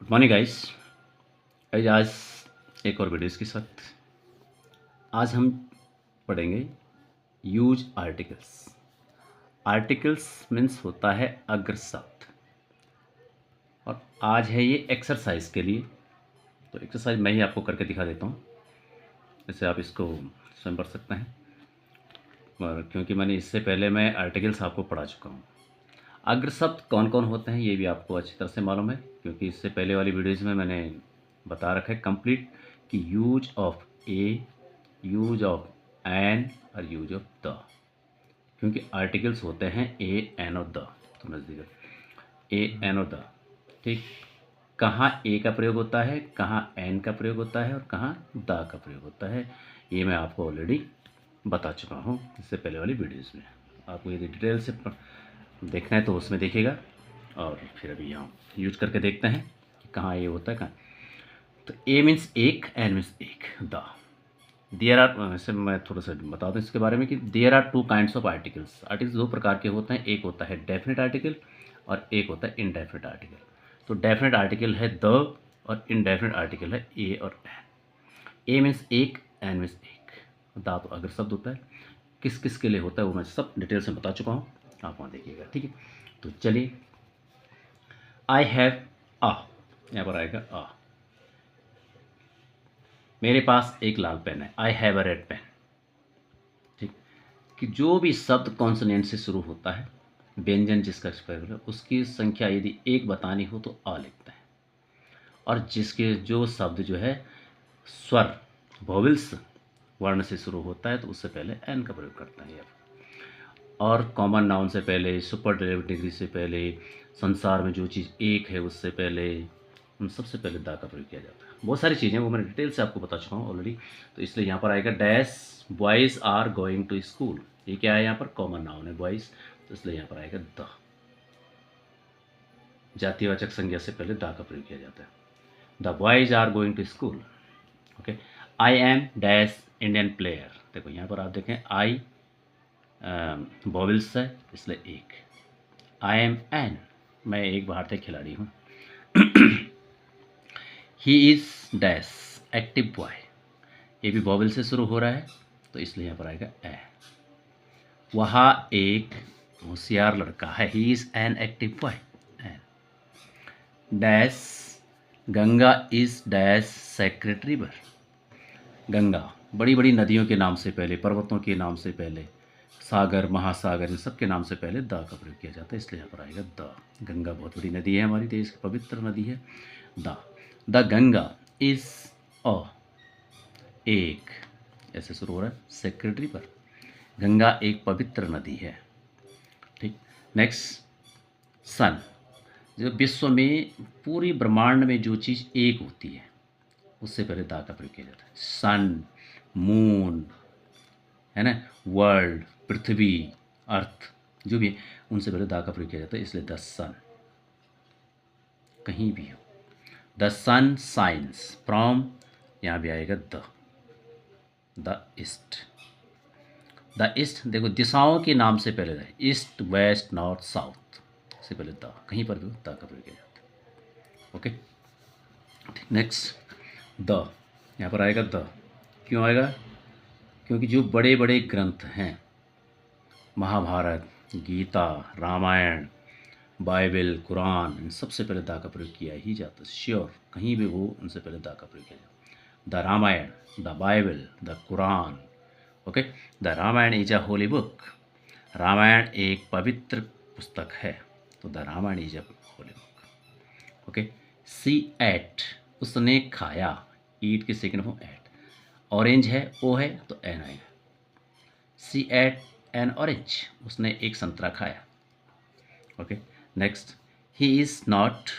Morning guys. आज एक और वीडियोस के साथ आज हम पढ़ेंगे यूज आर्टिकल्स। आर्टिकल्स मीन्स होता है अग्र शब्द, और आज है ये एक्सरसाइज के लिए। तो एक्सरसाइज मैं ही आपको करके दिखा देता हूँ, जैसे आप इसको स्वयं पढ़ सकते हैं। और क्योंकि मैंने इससे पहले मैं आर्टिकल्स आपको पढ़ा चुका हूँ। अग्र शब्द कौन कौन होते हैं ये भी आपको अच्छी तरह से मालूम है, क्योंकि इससे पहले वाली वीडियोज़ में मैंने बता रखा है कंप्लीट कि use of a, use of an और यूज ऑफ द। क्योंकि आर्टिकल्स होते हैं ए, एन और द, तो नज़दीक ए, एन और द। ठीक, कहाँ ए का प्रयोग होता है, कहाँ एन का प्रयोग होता है और कहाँ द का प्रयोग होता है, ये मैं आपको ऑलरेडी बता चुका हूँ इससे पहले वाली वीडियोज़ में। आपको यदि डिटेल से देखना है तो उसमें देखिएगा, और फिर अभी यहाँ यूज करके देखते हैं कि कहाँ ये होता है कहाँ। तो ए मीन्स एक, एन मीन्स एक, द। देयर आर, वैसे मैं थोड़ा सा बता दूँ इसके बारे में कि there are two kinds of articles. Articles दो प्रकार के होते हैं, एक होता है डेफिनेट आर्टिकल और एक होता है इनडेफिनेट आर्टिकल। तो डेफिनेट आर्टिकल है द और इनडेफिनेट आर्टिकल है ए और एन। ए मीन्स एक, एन मीन्स एक, द तो अगर शब्द होता है। किस किस के लिए होता है वो मैं सब डिटेल से बता चुका हूँ, आप वहाँ देखिएगा। ठीक है, तो चलिए। आई हैव आ, यहाँ पर आएगा आ। मेरे पास एक लाल पेन है, I have a red pen. ठीक, कि जो भी शब्द कॉन्सोनेंट से शुरू होता है, व्यंजन जिसका स्पेलिंग है, उसकी संख्या यदि एक बतानी हो तो आ लिखते हैं, और जिसके जो शब्द जो है स्वर वोवेल्स वर्ण से शुरू होता है तो उससे पहले एन का प्रयोग करते हैं। और कॉमन नाउन से पहले, सुपरलेटिव डिग्री से पहले, संसार में जो चीज़ एक है उससे पहले, उन सबसे पहले दा का प्रयोग किया जाता है। बहुत सारी चीज़ें वो मैंने डिटेल से आपको बता चुका हूँ ऑलरेडी। तो इसलिए यहाँ पर आएगा dash boys are going to school. ये क्या है, यहाँ पर कॉमन नाउन है बॉयज़, तो इसलिए यहाँ पर आएगा द। जातिवाचक संज्ञा से पहले दा का प्रयोग किया जाता है। The boys are going to school. Okay, I am dash Indian player. देखो यहाँ पर आप देखें, आई वॉवेल्स है इसलिए एक। आई एम एन, मैं एक भारतीय खिलाड़ी हूँ। He is dash active boy, ये भी वॉवेल से शुरू हो रहा है तो इसलिए यहाँ पर आएगा ए। वह एक होशियार लड़का है, he is an active boy, an. Dash Ganga is dash sacred river. Ganga बड़ी बड़ी नदियों के नाम से पहले, पर्वतों के नाम से पहले, सागर, महासागर, इन सब के नाम से पहले द का प्रयोग किया जाता है, इसलिए यहाँ पर आएगा द। गंगा बहुत बड़ी नदी है, हमारी देश की पवित्र नदी है। द गंगा इज अ, एक, ऐसे शुरू हो रहा है सेक्रेटरी पर। गंगा एक पवित्र नदी है। ठीक, नेक्स्ट सन, जो विश्व में पूरी ब्रह्मांड में जो चीज़ एक होती है उससे पहले दा का प्रयोग किया जाता है। सन, मून है ना, वर्ल्ड, पृथ्वी, अर्थ, जो भी है उनसे पहले दा का प्रयोग किया जाता है, इसलिए द सन। कहीं भी हो, द सन साइंस फ्रॉम, यहाँ भी आएगा द ईस्ट। द ईस्ट, देखो दिशाओं के नाम से पहले है, ईस्ट, वेस्ट, नॉर्थ, साउथ से पहले द, कहीं पर भी द का प्रयोग किया जाता है। ओके, नेक्स्ट द, यहाँ पर आएगा द। क्यों आएगा, क्योंकि जो बड़े बड़े ग्रंथ हैं, महाभारत, गीता, रामायण, बाइबल, कुरान, इन सबसे पहले दा का प्रयोग किया ही जाता है। श्योर, कहीं भी हो उनसे पहले दा का प्रयोग किया जाता है। The Ramayana, the Bible, the Quran. Okay, the Ramayana is a holy book. Ramayana एक पवित्र पुस्तक है, तो the Ramayana is a holy book. Okay, see ate, उसने खाया, ईट की सेकंड फॉर्म एट। ऑरेंज है, ओ है तो एन आएगा। सी एट एन ऑरेंज, उसने एक संतरा खाया। Okay, next he is not,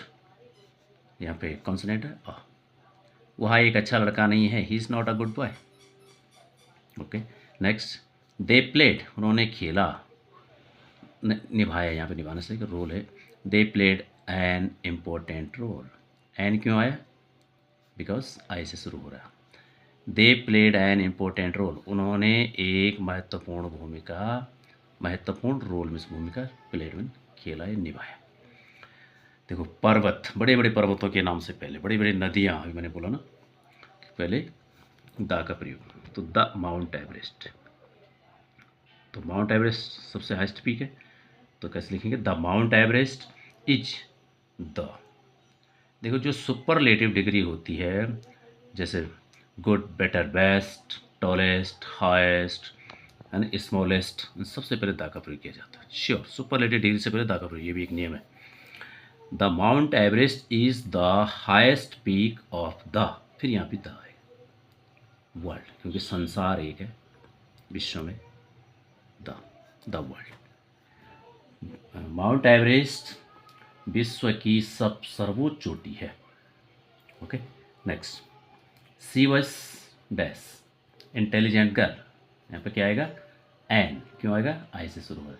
यहाँ पे कॉन्सोनेंट है अ, वह एक अच्छा लड़का नहीं है, he is not a good boy. Okay, next they played, उन्होंने खेला, निभाया, यहाँ पे निभाने से रोल है। They played an important role. An क्यों आया, बिकॉज आई से शुरू हो रहा है। They played an important role, उन्होंने एक महत्वपूर्ण रोल में भूमिका प्लेड में खेला है, निभाया। देखो पर्वत, बड़े बड़े पर्वतों के नाम से पहले बड़ी बड़ी नदियाँ, अभी मैंने बोला ना पहले द का प्रयोग, तो द माउंट एवरेस्ट। तो माउंट एवरेस्ट सबसे हाईएस्ट पीक है, तो कैसे लिखेंगे, the mount Everest is the. देखो जो सुपरलेटिव डिग्री होती है, जैसे good, better, best, tallest, highest and smallest, सबसे पहले द का प्रयोग किया जाता है। श्योर, सुपरलेटिव डिग्री से पहले द का प्रयोग, ये भी एक नियम है। The mount Everest is the highest peak of the, फिर यहाँ पे द है वर्ल्ड, क्योंकि संसार एक है, विश्व में द वर्ल्ड। माउंट एवरेस्ट विश्व की सर्वोच्च चोटी है। Okay, next, she was dash intelligent girl, यहाँ पे क्या आएगा, एन, क्यों आएगा, आई से शुरू हो।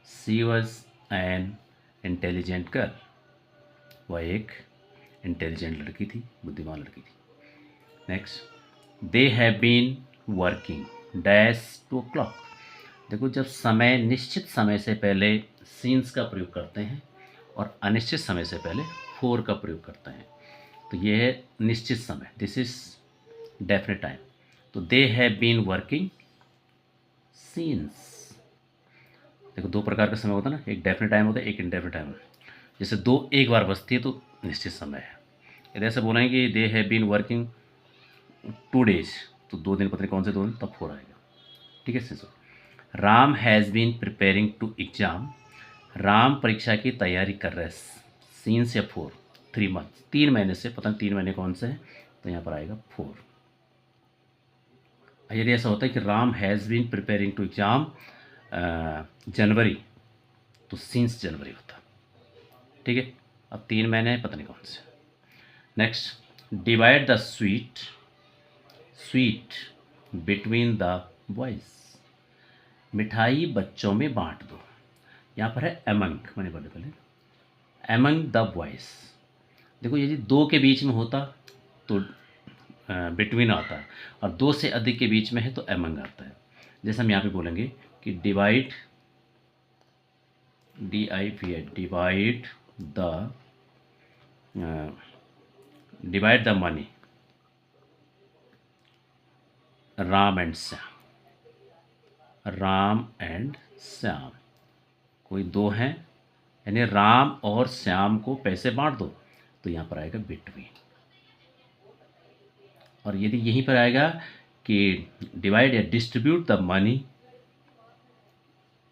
She was an intelligent girl, वह एक इंटेलिजेंट लड़की थी, बुद्धिमान लड़की थी। Next, they have been working dash 2 o'clock। देखो जब समय, निश्चित समय से पहले सीन्स का प्रयोग करते हैं और अनिश्चित समय से पहले 4 का प्रयोग करते हैं, तो ये है निश्चित समय, दिस इज डेफिनेट टाइम। तो they have been working since. देखो 2 प्रकार का समय होता है ना, एक डेफिनेट टाइम होता है, एक इनडेफिनेट टाइम होता है। जैसे 2 एक बार बजती है तो निश्चित समय है। यदि ऐसे बोलेंगे कि they have been working 2 days, तो 2 दिन, पता नहीं कौन से 2 दिन, तब 4 आएगा। ठीक है सिंसो। Ram has been preparing to exam, Ram परीक्षा की तैयारी कर रहे हैं, सीन्स या 4, 3 months, 3 महीने से, पता नहीं 3 महीने कौन से हैं, तो यहाँ पर आएगा 4। यदि ऐसा होता है कि Ram has been preparing to exam January, तो सीन्स जनवरी होता। ठीक है, अब 3 महीने पता नहीं कौन से। Next, divide the sweet between the boys, मिठाई बच्चों में बांट दो। यहाँ पर है एमंग, मैंने बोले पहले एमंग द बॉयज़। देखो यदि 2 के बीच में होता तो बिटवीन आता है, और 2 से अधिक के बीच में है तो एमंग आता है। जैसे हम यहाँ पे बोलेंगे कि divide, divide the money Ram and Shyam, कोई 2 हैं, यानी राम और श्याम को पैसे बांट दो, तो यहाँ पर आएगा बिटवीन। और यदि यहीं पर आएगा कि डिवाइड या distribute the money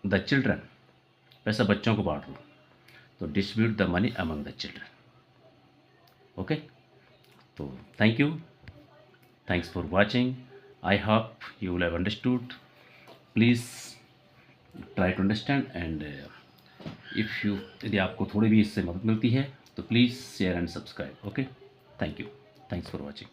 the children, पैसा बच्चों को बांट दो, तो distribute the money among the children. Okay, तो thank you, thanks for watching, I hope you will have understood. Please try to understand and if you, यदि आपको थोड़ी भी इससे मदद मिलती है तो please share and subscribe. Okay, thank you, thanks for watching.